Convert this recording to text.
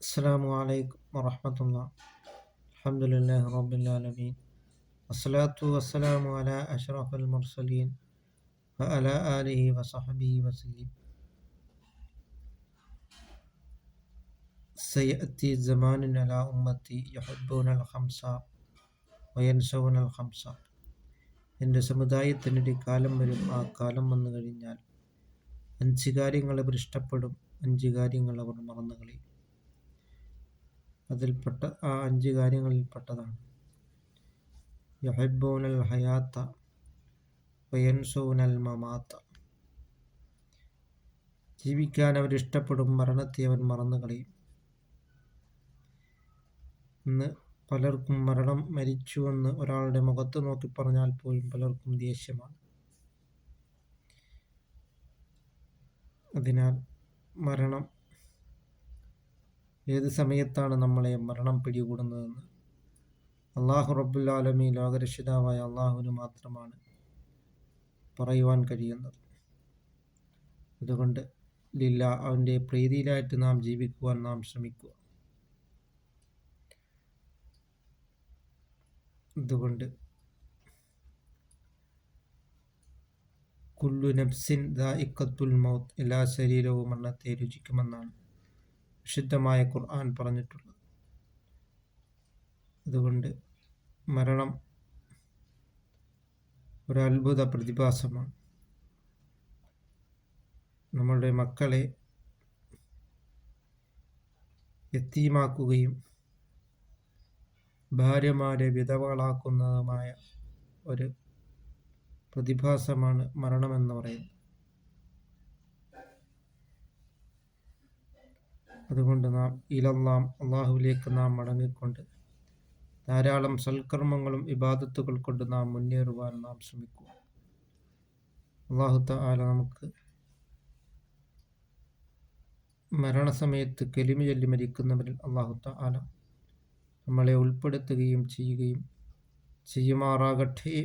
السلام عليكم ورحمة الله. الحمد لله رب العالمين، والصلاة والسلام على أشرف المرسلين وعلى آله وصحبه وسلم. سيأتي زمان على أمتي يحبون الخمسة وينسون الخمسة. എൻ്റെ സമുദായത്തിനൊരു കാലം വരും, ആ കാലം വന്നു കഴിഞ്ഞാൽ 5 കാര്യങ്ങൾ അവർ ഇഷ്ടപ്പെടും, 5 കാര്യങ്ങൾ അവർ മറന്നു കളയും. അതിൽപ്പെട്ട ആ 5 കാര്യങ്ങളിൽപ്പെട്ടതാണ് യുഹിബ്ബൂനൽ ഹയാത്ത വയൻസൂനൽ മമാത്ത. ജീവിക്കാൻ അവരിഷ്ടപ്പെടും, മരണത്തെ അവർ മറന്നു കളയും. ഇന്ന് പലർക്കും മരിച്ചുവെന്ന് ഒരാളുടെ മുഖത്ത് നോക്കി പറഞ്ഞാൽ പോലും പലർക്കും ദേഷ്യമാണ്. അതിനാൽ മരണം ഏത് സമയത്താണ് മരണം പിടികൂടുന്നതെന്ന് അള്ളാഹു റബ്ബുൽ ആലമീൻ, ലോകരക്ഷിതാവായ അള്ളാഹുവിന് മാത്രമാണ് പറയുവാൻ കഴിയുന്നത്. അതുകൊണ്ട് അവൻ്റെ പ്രീതിയിലായിട്ട് നാം ജീവിക്കുവാൻ നാം ശ്രമിക്കുക. അതുകൊണ്ട് കുല്ലു നഫ്സിൻ ദാഇഖത്തുൽ മൗത്ത്, എല്ലാ ശരീരവും മരണത്തെ രുചിക്കുമെന്നാണ് വിശുദ്ധമായ ഖുർആൻ പറഞ്ഞിട്ടുള്ളത്. അതുകൊണ്ട് മരണം ഒരു അത്ഭുത പ്രതിഭാസമാണ്. നമ്മളുടെ മക്കളെ യതീമാക്കുകയും ഭാര്യമാരെ വിധവകളാക്കുന്നതുമായ ഒരു പ്രതിഭാസമാണ് മരണമെന്ന് പറയുന്നത്. അതുകൊണ്ട് അള്ളാഹുവിലേക്ക് നാം മടങ്ങിക്കൊണ്ട് ധാരാളം സൽക്കർമ്മങ്ങളും ഇബാദത്തുകൾ കൊണ്ട് നാം മുന്നേറുവാൻ നാം ശ്രമിക്കുക. അല്ലാഹു തആല നമുക്ക് മരണസമയത്ത് കലിമ ചൊല്ലി മരിക്കുന്നവരിൽ അല്ലാഹു തആല നമ്മളെ ഉൾപ്പെടുത്തുകയും ചെയ്യുമാറാകട്ടെ.